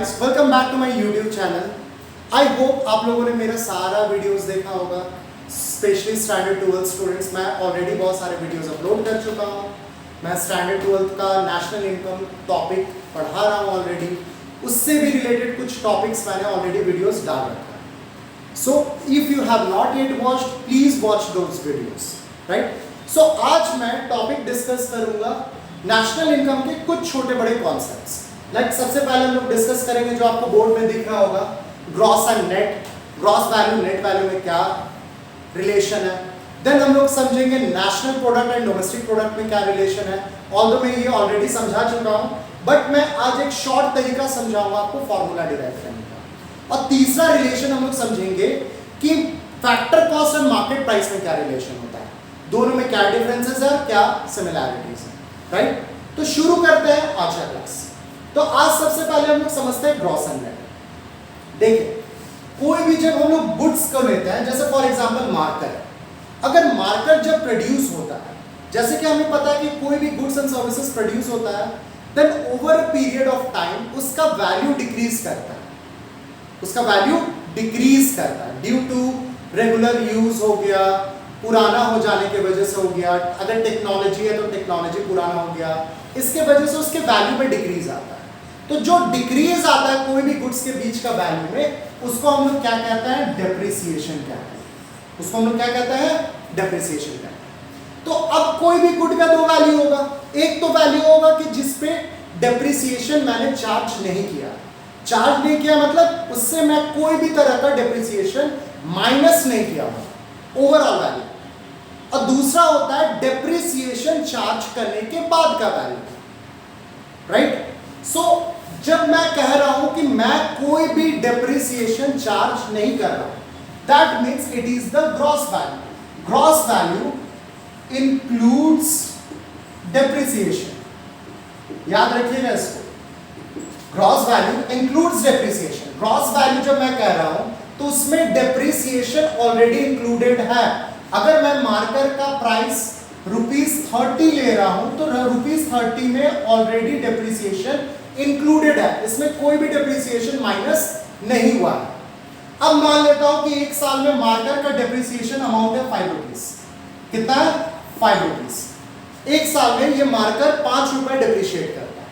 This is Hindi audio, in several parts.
Guys, welcome back to my YouTube channel. I hope आप लोगों ने मेरा सारा वीडियोस देखा होगा, स्पेशली स्टैंडर्ड 12 स्टूडेंट्स। मैं ऑलरेडी बहुत सारे वीडियोस अपलोड कर चुका हूँ। मैं स्टैंडर्ड 12 का नेशनल इनकम टॉपिक पढ़ा रहा हूँ ऑलरेडी। उससे भी रिलेटेड कुछ टॉपिक्स मैंने ऑलरेडी वीडियोस डाल रखा है। So if you have not yet watched, please watch those videos, right. So आज मैं टॉपिक डिस्कस करूँगा नेशनल इनकम के कुछ छोटे बड़े कॉन्सेप्ट्स। लाइक सबसे पहले हम लोग डिस्कस करेंगे जो आपको बोर्ड में दिख रहा होगा, gross and net. Gross value net value में क्या रिलेशन है। देन हम लोग समझेंगे national product and domestic product में क्या रिलेशन है। ऑल्दो मैं ये ऑलरेडी समझा चुका हूँ, बट मैं आज एक शॉर्ट तरीका समझाऊंगा आपको फॉर्मूला डिराइव करने का। और तीसरा रिलेशन हम लोग समझेंगे कि factor cost and market price में क्या रिलेशन होता है, दोनों में क्या डिफरेंसेस है, क्या सिमिलैरिटीज है, राइट। तो शुरू करते हैं आज का क्लास। तो आज सबसे पहले हम लोग समझते हैं ग्रॉस एंड नेट। देखिए, कोई भी जब हम लोग गुड्स को लेते हैं, जैसे फॉर एग्जांपल मार्कर, अगर मार्कर जब प्रोड्यूस होता है, जैसे कि हमें पता है कि कोई भी गुड्स एंड सर्विसेज प्रोड्यूस होता है, then over a period of time उसका वैल्यू डिक्रीज करता है, उसका वैल्यू डिक्रीज करता है ड्यू टू रेगुलर यूज हो गया, पुराना हो जाने की वजह से हो गया, अगर टेक्नोलॉजी है तो टेक्नोलॉजी पुराना हो गया, इसके वजह से उसके वैल्यू में डिक्रीज आता है। तो जो डिक्रीज आता है कोई भी गुड्स के बीच का वैल्यू में, उसको हम लोग क्या कहते हैं, डेप्रिसिएशन कहते हैं। उसको हम लोग क्या कहते हैं, डेप्रिसिएशन कहते हैं। तो अब कोई भी गुड का दो वैल्यू होगा। एक तो वैल्यू होगा कि जिसपे डेप्रिसिएशन मैंने चार्ज नहीं किया। चार्ज नहीं किया मतलब उससे मैं कोई भी तरह का डेप्रिसिएशन माइनस नहीं किया हूं, ओवरऑल वैल्यू। और दूसरा होता है डेप्रिसिएशन चार्ज करने के बाद का वैल्यू, राइट। सो जब मैं कह रहा हूं कि मैं कोई भी डेप्रिसिएशन चार्ज नहीं कर रहा हूं, that means it is the gross value. Gross value includes depreciation, याद रखिएगा इसको। Gross value includes depreciation. Gross value जब मैं कह रहा हूं तो उसमें डेप्रिसिएशन ऑलरेडी इंक्लूडेड है। अगर मैं मार्कर का प्राइस ₹30 ले रहा हूं तो ₹30 में ऑलरेडी डेप्रिसिएशन इंक्लूडेड है, इसमें कोई भी डेप्रिसिएशन माइनस नहीं हुआ है। अब मान लेता हूं कि एक साल में मार्कर का डेप्रिसिएशन अमाउंट है ₹5। कितना है, ₹5। एक साल में ये मार्कर ₹5 डेप्रिशिएट करता है।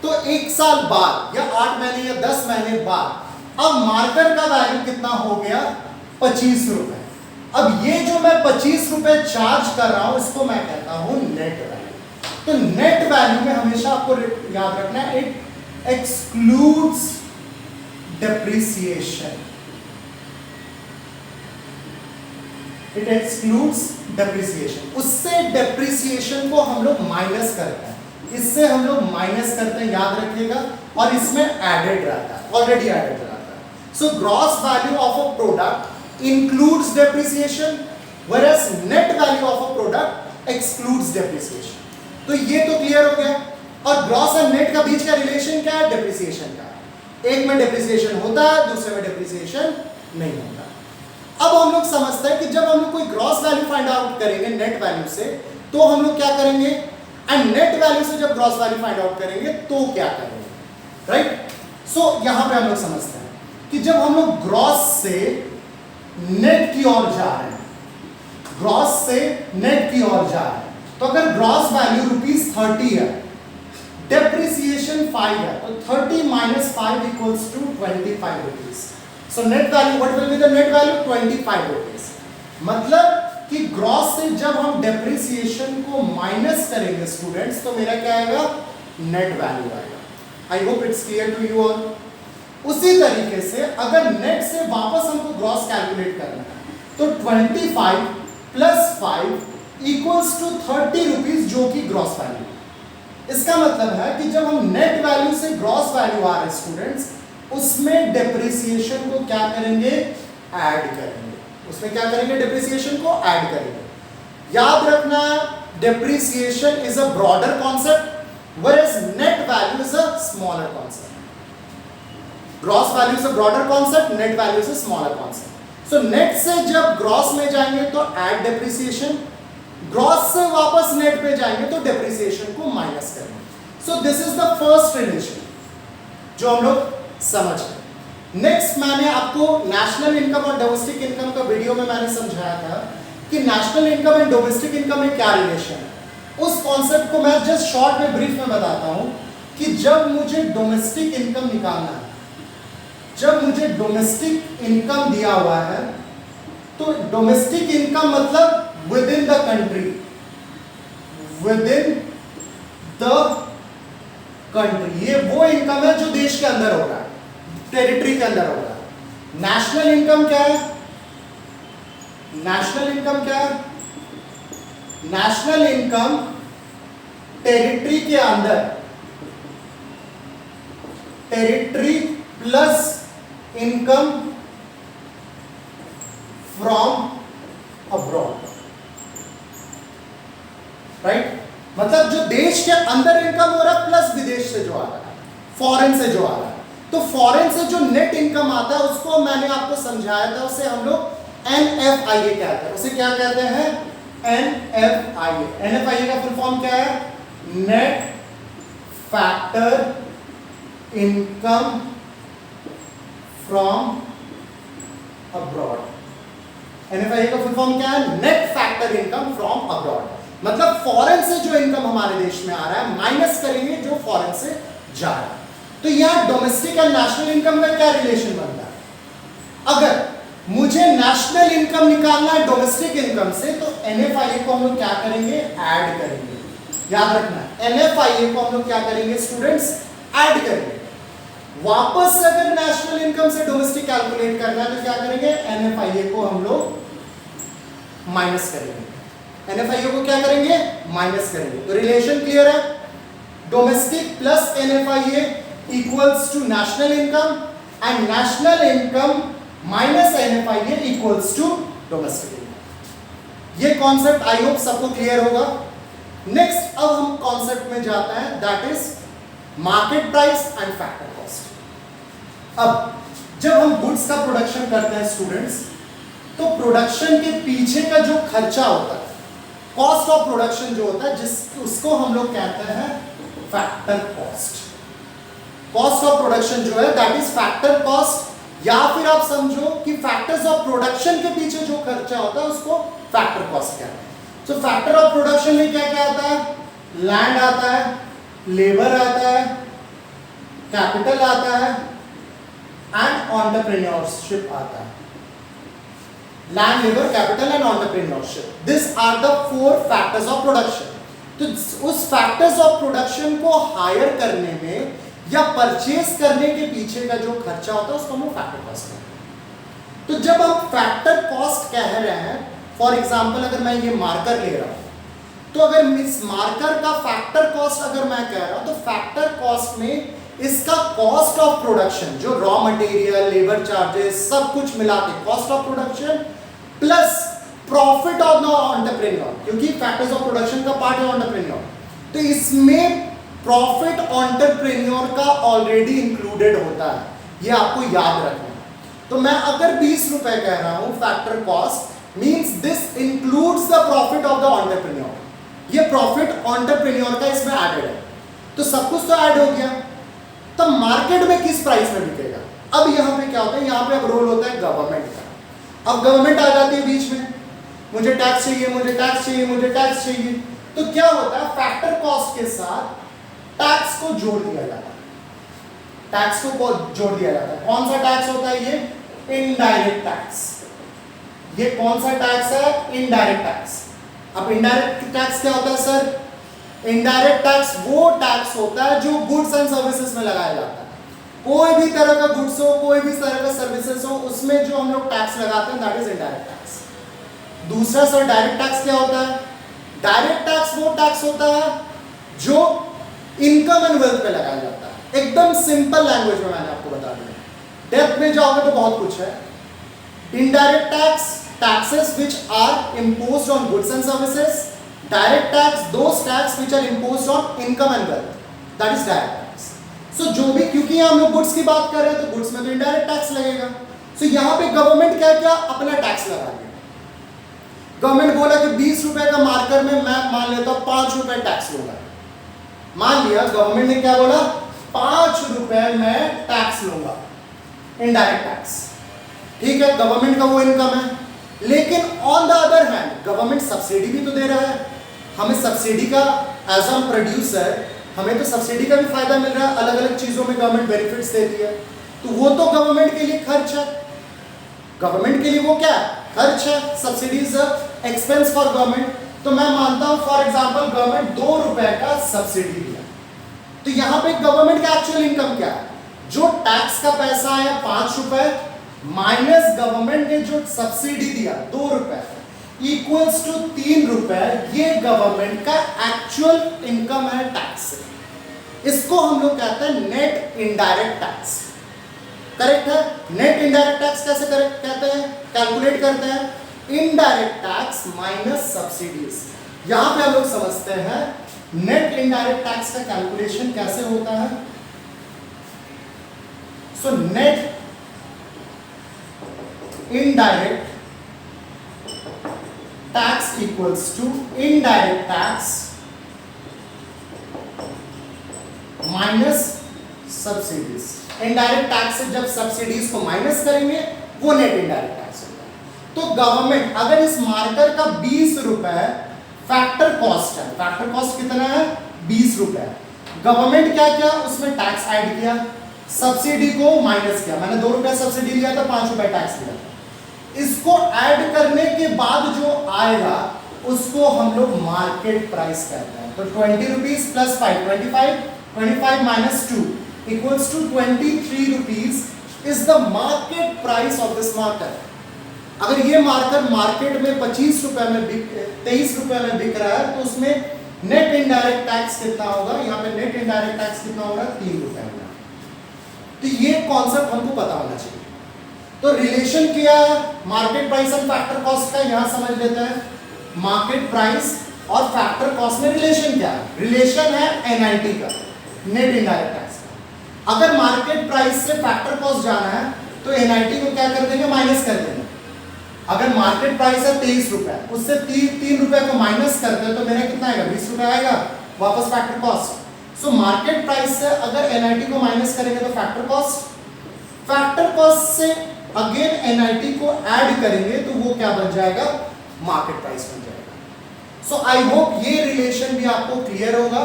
तो एक साल बाद या 8 महीने या 10 महीने बाद अब मार्कर का वैल्यू कितना हो गया, ₹25। अब ये जो मैं ₹25 चार्ज कर रहा हूं, इसको मैं कहता हूं नेट वैल्यू। तो नेट वैल्यू में हमेशा आपको याद रखना है, it excludes depreciation. It excludes depreciation. उससे डेप्रिसिएशन को हम लोग माइनस करते हैं, इससे हम लोग माइनस करते हैं, याद रखिएगा। और इसमें एडेड रहता है, ऑलरेडी एडेड रहता है। So gross value of a product includes depreciation, whereas net value of a product excludes depreciation. तो ये तो क्लियर हो गया। और ग्रॉस एंड नेट का बीच का रिलेशन क्या है, डेप्रिसिएशन का। एक में डेप्रिसिएशन होता है, दूसरे में डेप्रिसिएशन नहीं होता। अब हम लोग समझते हैं कि जब हम लोग कोई ग्रॉस वैल्यू फाइंड आउट करेंगे नेट वैल्यू से, तो हम लोग क्या करेंगे, एंड नेट वैल्यू से जब ग्रॉस वैल्यू फाइंड आउट करेंगे तो क्या करेंगे, राइट। सो यहां पे हम लोग समझते हैं कि जब हम लोग ग्रॉस से नेट की ओर जा रहे हैं, ग्रॉस से नेट की ओर जा रहे हैं, तो अगर ग्रॉस वैल्यू ₹30 है, डेप्रिसिएशन 5 है, तो 30 minus 5 equals to ₹25। So net value, what will be the net value, ₹25। मतलब कि ग्रॉस से जब हम डेप्रिसिएशन को माइनस करेंगे स्टूडेंट्स, तो मेरा क्या आएगा, नेट वैल्यू आएगा। I hope it's clear to you all. उसी तरीके से अगर नेट से वापस हमको ग्रॉस कैलकुलेट करना है, तो 25 + 5 इक्वल्स टू ₹30, जो कि ग्रॉस वैल्यू। इसका मतलब है कि जब हम नेट वैल्यू से ग्रॉस वैल्यू आ रहे हैं स्टूडेंट्स, उसमें डेप्रिसिएशन को क्या करेंगे, ऐड करेंगे। उसमें क्या करेंगे, डेप्रिसिएशन को ऐड करेंगे। याद रखना, depreciation is a broader concept, whereas net value is a smaller concept. Gross value से ब्रॉडर कॉन्सेप्ट, नेट वैल्यू से स्मॉलर कॉन्सेप्ट। सो नेट से जब ग्रॉस में जाएंगे तो ऐड डेप्रिसिएशन, ग्रॉस से वापस नेट पे जाएंगे तो डेप्रिसिएशन को माइनस करेंगे। So this is the first relation. जो हम लोग समझ गए। नेक्स्ट मैंने आपको नेशनल इनकम और डोमेस्टिक इनकम का वीडियो में मैंने समझाया था कि national income and domestic income में क्या रिलेशन है। उस कॉन्सेप्ट को मैं जस्ट शॉर्ट में ब्रीफ में बताता हूं कि जब मुझे डोमेस्टिक इनकम निकालना है, जब मुझे डोमेस्टिक इनकम दिया हुआ है, तो डोमेस्टिक इनकम मतलब with in the country, with in the country, ये वो इनकम है जो देश के अंदर हो रहा है, टेरिटरी के अंदर हो रहा है। नेशनल इनकम क्या है? नेशनल इनकम क्या है? नेशनल इनकम टेरिटरी के अंदर, territory plus income from abroad, right? मतलब जो देश के अंदर इनकम हो रहा है प्लस विदेश से जो आ रहा है, फॉरेन से जो आ रहा है। तो फॉरेन से जो नेट इनकम आता है उसको मैंने आपको समझाया था, उसे हम लोग NFIA कहते हैं। उसे क्या कहते हैं? NFIA। NFIA का फुल फॉर्म क्या है? Net factor income from abroad. NFIA का फुल फॉर्म क्या है? Net factor income from abroad. मतलब फॉरेन से जो इनकम हमारे देश में आ रहा है माइनस करेंगे जो फॉरेन से जा रहा है। तो यहां डोमेस्टिक एंड नेशनल इनकम का क्या रिलेशन बनता है? अगर मुझे नेशनल इनकम निकालना है डोमेस्टिक इनकम से, तो NFIA को हम लोग क्या करेंगे? ऐड करेंगे। याद रखना, NFIA को हम लोग क्या करेंगे स्टूडेंट्स? ऐड करेंगे। वापस से अगर नेशनल इनकम से डोमेस्टिक कैलकुलेट करना है तो क्या करेंगे? NFIA को हम लोग माइनस करेंगे। NFIA को क्या करेंगे? माइनस करेंगे। तो रिलेशन क्लियर है? Domestic plus NFIA equals to national income and national income minus NFIA equals to domestic income. ये कॉन्सेप्ट आई होप सबको क्लियर होगा। नेक्स्ट अब हम कॉन्सेप्ट में जाते हैं, that is market price and factor cost. अब जब हम गुड्स का प्रोडक्शन करते हैं स्टूडेंट्स, तो प्रोडक्शन के पीछे का जो खर्चा होता है, कॉस्ट ऑफ प्रोडक्शन जो होता है, उसको हम लोग कहते हैं factor cost. Cost of production जो है दैट इज फैक्टर कॉस्ट, या फिर आप समझो कि फैक्टर्स ऑफ प्रोडक्शन के पीछे जो खर्चा होता है उसको फैक्टर कॉस्ट कहते हैं। सो फैक्टर ऑफ प्रोडक्शन में क्या क्या आता है? लैंड आता है, लेबर आता है, कैपिटल आता है एंड एंटरप्रेन्योरशिप आता है। Land, labour, capital and entrepreneurship, this are the 4 factors of production. तो उस फैक्टर्स ऑफ प्रोडक्शन को हायर करने में या परचेज करने के पीछे का जो खर्चा होता है उसको हम फैक्टर कॉस्ट कहते हैं। तो जब हम फैक्टर कॉस्ट कह रहे हैं, फॉर एग्जांपल अगर मैं ये मार्कर ले रहा हूं, तो अगर इस मार्कर का फैक्टर कॉस्ट अगर मैं कह रहा हूं, तो फैक्टर कॉस्ट में इसका कॉस्ट ऑफ प्रोडक्शन, जो रॉ मटेरियल, लेबर चार्जेस, सब कुछ मिला के cost of production plus profit of the entrepreneur, क्योंकि फैक्टर्स ऑफ प्रोडक्शन का पार्ट है एंटरप्रेन्योर, तो इसमें प्रॉफिट एंटरप्रेन्योर का ऑलरेडी इंक्लूडेड होता है। ये आपको याद रखना है। तो मैं अगर 20 रुपए कह रहा हूं factor cost means this includes the profit of the entrepreneur. ये प्रॉफिट एंटरप्रेन्योर का इसमें एडेड है। तो सब कुछ तो ऐड हो गया, तब मार्केट में किस प्राइस में बिकेगा? अब यहां पे क्या होता है? यहां पे अब रोल होता है गवर्नमेंट का। अब गवर्नमेंट आ जाती है बीच में, मुझे टैक्स चाहिए, मुझे टैक्स चाहिए, मुझे टैक्स चाहिए। तो क्या होता है? फैक्टर कॉस्ट के साथ टैक्स को जोड़ दिया जाता है। टैक्स को जोड़ दिया जाता है। कौन सा टैक्स होता है ये? Indirect tax. ये कौन सा टैक्स है? Indirect tax. अब इनडायरेक्ट टैक्स क्या होता है सर? इनडायरेक्ट टैक्स वो टैक्स होता है जो गुड्स एंड सर्विसेज में लगाया जाता है। कोई भी तरह का गुड्स हो, कोई भी तरह का सर्विसेज हो, उसमें जो हम लोग टैक्स लगाते हैं दैट इज इनडायरेक्ट टैक्स। दूसरा सर डायरेक्ट टैक्स क्या होता है? डायरेक्ट टैक्स वो टैक्स होता है जो इनकम एंड वेल्थ पे लगाया जाता है। एकदम सिंपल लैंग्वेज में मैंने आपको बता दिया, डेप्थ में जाओगे तो बहुत कुछ है। Indirect tax, taxes which are imposed on goods and services. Direct tax, those tax which are imposed on income and wealth, that is direct tax. So जो भी, क्योंकि हम लोग गुड्स की बात कर रहे हैं तो गुड्स में तो इनडायरेक्ट टैक्स लगेगा। सो यहाँ पे गवर्नमेंट क्या क्या अपना टैक्स लगा दिया। गवर्नमेंट बोला कि 20 रुपए का मार्कर में मैं मान लेता हूं 5 रुपए टैक्स लूंगा। मान लिया गवर्नमेंट ने क्या बोला? ₹5 मैं टैक्स लूंगा, इनडायरेक्ट टैक्स। ठीक है, गवर्नमेंट का वो इनकम है। लेकिन on the other hand government subsidy भी तो दे रहा है हमें। सब्सिडी का एज अ प्रोड्यूसर हमें तो सब्सिडी का भी फायदा मिल रहा है, अलग अलग चीजों में गवर्नमेंट बेनिफिट्स देती है, तो वो तो गवर्नमेंट के लिए खर्च है। गवर्नमेंट के लिए वो क्या है? खर्च है। Subsidy is expense for government. तो मैं मानता हूं फॉर एग्जांपल गवर्नमेंट ₹2 का सब्सिडी दिया, तो यहां पे गवर्नमेंट का एक्चुअल इनकम क्या है? जो टैक्स का पैसा है ₹5 माइनस गवर्नमेंट ने जो सब्सिडी दिया ₹2 इक्वल्स टू ₹3, ये गवर्नमेंट का एक्चुअल इनकम है टैक्स से। इसको हम लोग कहते हैं नेट इनडायरेक्ट टैक्स। करेक्ट है? नेट इनडायरेक्ट टैक्स कैसे करेक्ट कहते हैं, कैलकुलेट करते हैं? Indirect tax minus subsidies. यहां पे हम लोग समझते हैं नेट इनडायरेक्ट टैक्स का कैलकुलेशन कैसे होता है। So net indirect tax equals to indirect tax minus subsidies. Indirect tax से जब सब्सिडीज को माइनस करेंगे वो नेट इनडायरेक्ट टैक्स होगा। तो गवर्नमेंट अगर इस मार्कर का ₹20 फैक्टर कॉस्ट है, फैक्टर कॉस्ट कितना है? ₹20। गवर्नमेंट क्या किया? उसमें टैक्स ऐड किया, सब्सिडी को माइनस किया। मैंने ₹2 सब्सिडी लिया था, ₹5 टैक्स दिया। इसको ऐड करने के बाद जो आएगा उसको हम लोग मार्केट प्राइस कहते हैं। तो ₹20 plus 5 25 minus 2 equals to ₹23 is the market price of this marker. अगर ये मार्कर मार्केट में ₹25 में ₹23 में बिक रहा है तो उसमें नेट इनडायरेक्ट टैक्स कितना होगा? यहाँ पे नेट इनडायरेक्ट टैक्स कितना होगा? ₹3 होगा। तो ये कॉन्सेप्ट हमको पता होना चाहिए। तो रिलेशन क्या है market price and factor cost का? यहां समझ लेते हैं। मार्केट प्राइस और फैक्टर कॉस्ट में रिलेशन क्या है? रिलेशन है एनआईटी का, नेट इनडायरेक्ट टैक्स का। अगर मार्केट प्राइस से फैक्टर कॉस्ट जाना है तो एनआईटी को क्या कर देंगे? माइनस कर देंगे। अगर मार्केट प्राइस है ₹23, उससे ₹3 को माइनस करते हैं तो मेरा कितना आएगा? ₹20 आएगा, वापस factor cost. So market price से अगर एनआईटी को माइनस करेंगे तो फैक्टर कॉस्ट, फैक्टर कॉस्ट से अगेन एनआईटी को ऐड करेंगे तो वो क्या बन जाएगा? मार्केट प्राइस बन जाएगा। सो आई होप ये रिलेशन भी आपको क्लियर होगा।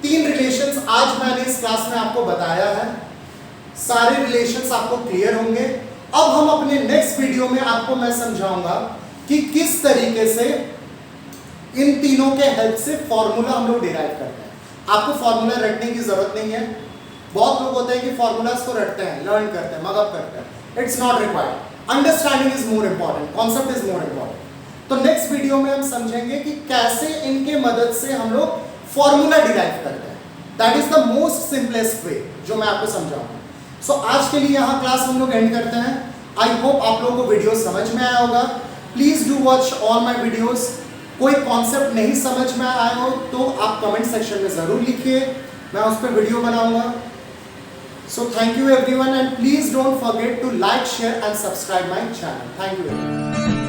3 रिलेशंस आज मैंने इस क्लास में आपको बताया है, सारे रिलेशंस आपको क्लियर होंगे। अब हम अपने नेक्स्ट वीडियो में आपको मैं समझाऊंगा कि किस तरीके से इन तीनों के हेल्प से फॉर्मूला हम लोग डिराइव करते हैं। आपको फॉर्मूला रटने की जरूरत नहीं है। बहुत लोग होते हैं कि फॉर्मूलाज को रटते हैं, लर्न करते हैं, मगअप करते हैं। It's not required. Understanding is more important, concept is more important. तो नेक्स्ट वीडियो में हम समझेंगे कि कैसे इनके मदद से हम लोग फॉर्मूला डिराइव करते हैं। That is the most simplest way जो मैं आपको समझाऊंगा। सो आज के लिए यहाँ क्लास हम लोग एंड करते हैं। आई होप आप लोगों को वीडियो समझ में आया होगा। Please do watch all my videos. कोई कॉन्सेप्ट नहीं समझ में आया हो तो आप कमेंट सेक्शन में जरूर लिखिए, मैं उस पर वीडियो बनाऊंगा। So thank you everyone and please don't forget to like, share and subscribe my channel. Thank you everyone.